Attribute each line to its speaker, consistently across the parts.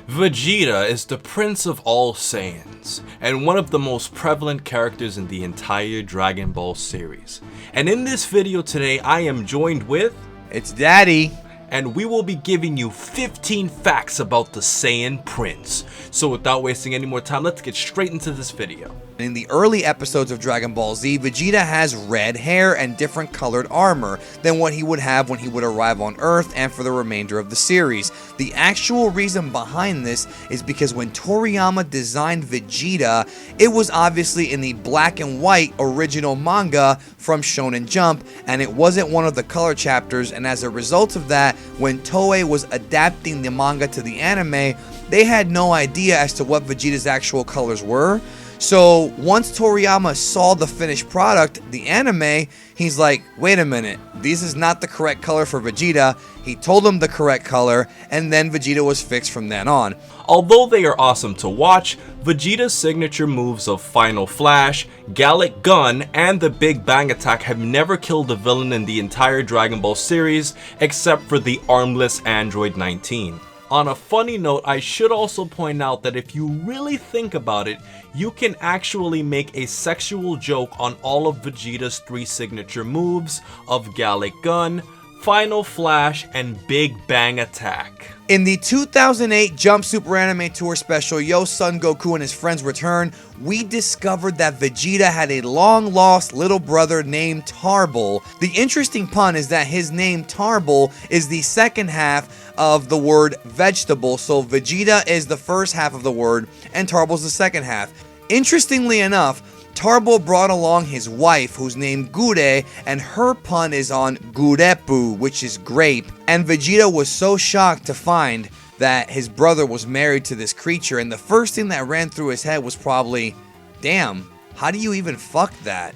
Speaker 1: Vegeta is the Prince of all Saiyans, and one of the most prevalent characters in the entire Dragon Ball series. And in this video today, I am joined with...
Speaker 2: It's Daddy!
Speaker 1: And we will be giving you 15 facts about the Saiyan Prince. So without wasting any more time, let's get straight into this video.
Speaker 2: In the early episodes of Dragon Ball Z, Vegeta has red hair and different colored armor than what he would have when he would arrive on Earth and for the remainder of the series. The actual reason behind this is because when Toriyama designed Vegeta, it was obviously in the black and white original manga from Shonen Jump, and it wasn't one of the color chapters, and as a result of that, when Toei was adapting the manga to the anime, they had no idea as to what Vegeta's actual colors were. So once Toriyama saw the finished product, the anime, he's like, wait a minute, this is not the correct color for Vegeta. He told him the correct color, and then Vegeta was fixed from then on.
Speaker 1: Although they are awesome to watch, Vegeta's signature moves of Final Flash, Gallic Gun, and the Big Bang Attack have never killed a villain in the entire Dragon Ball series, except for the armless Android 19. On a funny note, I should also point out that if you really think about it, you can actually make a sexual joke on all of Vegeta's three signature moves of Gallic Gun, Final Flash, and Big Bang Attack.
Speaker 2: In the 2008 Jump Super Anime Tour special, Yo Son Goku and his friends return, we discovered that Vegeta had a long-lost little brother named Tarble. The interesting pun is that his name Tarble is the second half of the word vegetable, so Vegeta is the first half of the word and Tarble's the second half. Interestingly enough, Tarble brought along his wife, who's named Gure, and her pun is on gurepu, which is grape. And Vegeta was so shocked to find that his brother was married to this creature, and the first thing that ran through his head was probably, damn, how do you even fuck that?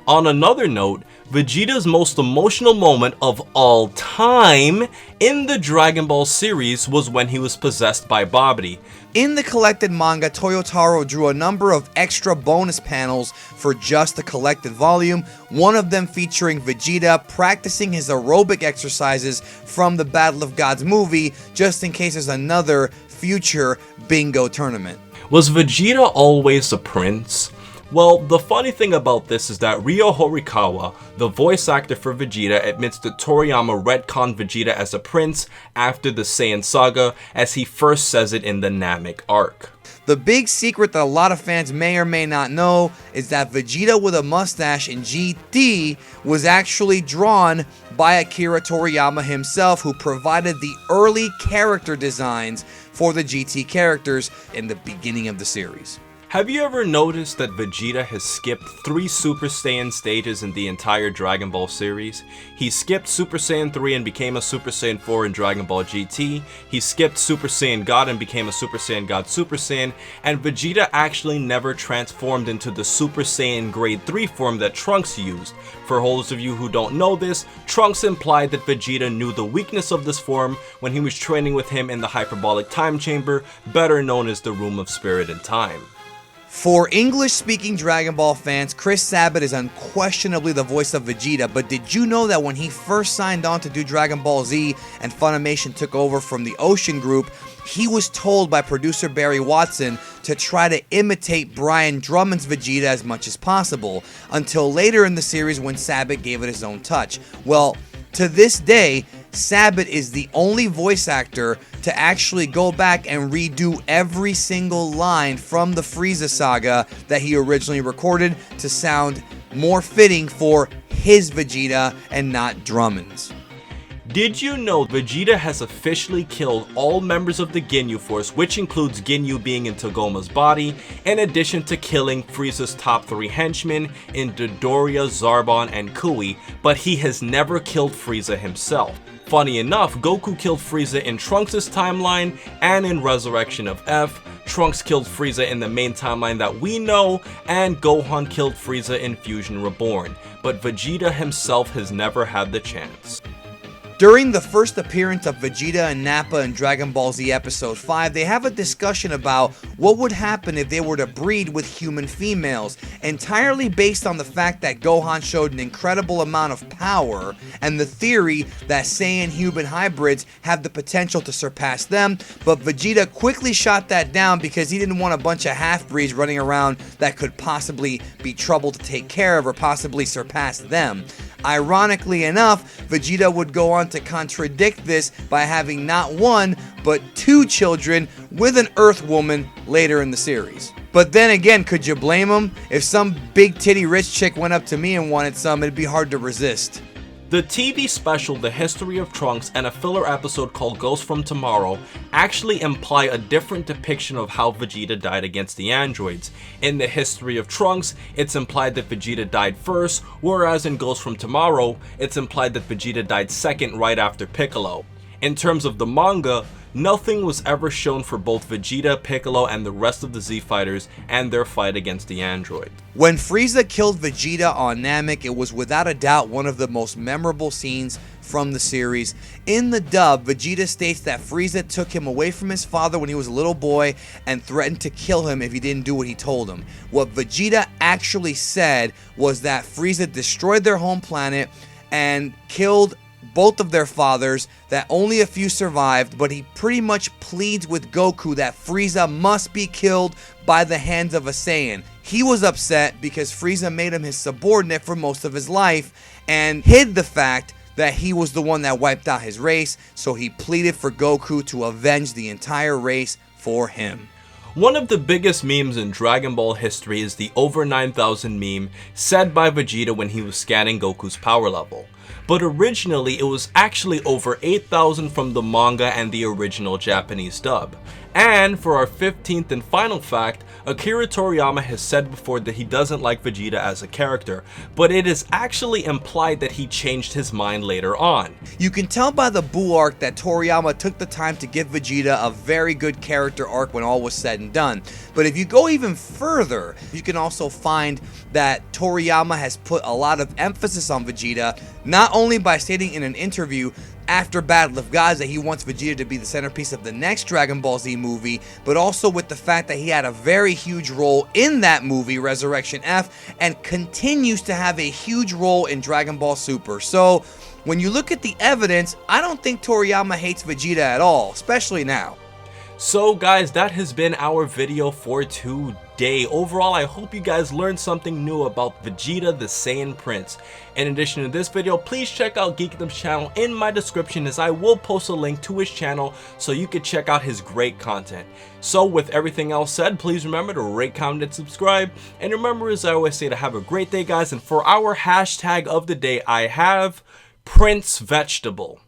Speaker 1: On another note, Vegeta's most emotional moment of all time in the Dragon Ball series was when he was possessed by Babidi.
Speaker 2: In the collected manga, Toyotaro drew a number of extra bonus panels for just the collected volume, one of them featuring Vegeta practicing his aerobic exercises from the Battle of Gods movie, just in case there's another future bingo tournament.
Speaker 1: Was Vegeta always a prince? Well, the funny thing about this is that Ryo Horikawa, the voice actor for Vegeta, admits that Toriyama retconned Vegeta as a prince after the Saiyan saga, as he first says it in the Namek arc.
Speaker 2: The big secret that a lot of fans may or may not know is that Vegeta with a mustache in GT was actually drawn by Akira Toriyama himself, who provided the early character designs for the GT characters in the beginning of the series.
Speaker 1: Have you ever noticed that Vegeta has skipped 3 Super Saiyan stages in the entire Dragon Ball series? He skipped Super Saiyan 3 and became a Super Saiyan 4 in Dragon Ball GT, he skipped Super Saiyan God and became a Super Saiyan God Super Saiyan, and Vegeta actually never transformed into the Super Saiyan Grade 3 form that Trunks used. For those of you who don't know this, Trunks implied that Vegeta knew the weakness of this form when he was training with him in the Hyperbolic Time Chamber, better known as the Room of Spirit and Time.
Speaker 2: For English-speaking Dragon Ball fans, Chris Sabat is unquestionably the voice of Vegeta, but did you know that when he first signed on to do Dragon Ball Z and Funimation took over from the Ocean Group, he was told by producer Barry Watson to try to imitate Brian Drummond's Vegeta as much as possible, until later in the series when Sabat gave it his own touch. Well, to this day, Sabat is the only voice actor to actually go back and redo every single line from the Frieza saga that he originally recorded to sound more fitting for his Vegeta and not Drummond's.
Speaker 1: Did you know Vegeta has officially killed all members of the Ginyu Force, which includes Ginyu being in Togoma's body, in addition to killing Frieza's top 3 henchmen in Dodoria, Zarbon, and Kui, but he has never killed Frieza himself. Funny enough, Goku killed Frieza in Trunks' timeline, and in Resurrection of F, Trunks killed Frieza in the main timeline that we know, and Gohan killed Frieza in Fusion Reborn, but Vegeta himself has never had the chance.
Speaker 2: During the first appearance of Vegeta and Nappa in Dragon Ball Z Episode 5, they have a discussion about what would happen if they were to breed with human females, entirely based on the fact that Gohan showed an incredible amount of power and the theory that Saiyan-human hybrids have the potential to surpass them, but Vegeta quickly shot that down because he didn't want a bunch of half-breeds running around that could possibly be trouble to take care of or possibly surpass them. Ironically enough, Vegeta would go on to contradict this by having not one, but 2 children with an Earth woman later in the series. But then again, could you blame him? If some big titty rich chick went up to me and wanted some, it'd be hard to resist.
Speaker 1: The TV special The History of Trunks and a filler episode called Ghosts from Tomorrow actually imply a different depiction of how Vegeta died against the androids. In The History of Trunks, it's implied that Vegeta died first, whereas in Ghosts from Tomorrow, it's implied that Vegeta died second right after Piccolo. In terms of the manga, nothing was ever shown for both Vegeta, Piccolo, and the rest of the Z Fighters and their fight against the android.
Speaker 2: When Frieza killed Vegeta on Namek, it was without a doubt one of the most memorable scenes from the series. In the dub, Vegeta states that Frieza took him away from his father when he was a little boy and threatened to kill him if he didn't do what he told him. What Vegeta actually said was that Frieza destroyed their home planet and killed both of their fathers, that only a few survived, but he pretty much pleads with Goku that Frieza must be killed by the hands of a Saiyan. He was upset because Frieza made him his subordinate for most of his life and hid the fact that he was the one that wiped out his race, so he pleaded for Goku to avenge the entire race for him.
Speaker 1: One of the biggest memes in Dragon Ball history is the over 9,000 meme said by Vegeta when he was scanning Goku's power level. But originally it was actually over 8,000 from the manga and the original Japanese dub. And for our 15th and final fact, Akira Toriyama has said before that he doesn't like Vegeta as a character, but it is actually implied that he changed his mind later on.
Speaker 2: You can tell by the Buu arc that Toriyama took the time to give Vegeta a very good character arc when all was said and done. But if you go even further, you can also find that Toriyama has put a lot of emphasis on Vegeta, not only by stating in an interview after Battle of Gods that he wants Vegeta to be the centerpiece of the next Dragon Ball Z movie, but also with the fact that he had a very huge role in that movie, Resurrection F, and continues to have a huge role in Dragon Ball Super. So, when you look at the evidence, I don't think Toriyama hates Vegeta at all, especially now.
Speaker 1: So guys, that has been our video for today. Overall, I hope you guys learned something new about Vegeta the Saiyan Prince. In addition to this video, please check out Geekdom's channel in my description, as I will post a link to his channel so you can check out his great content. So with everything else said, please remember to rate, comment, and subscribe. And remember, as I always say, to have a great day, guys. And for our hashtag of the day, I have Prince Vegetable.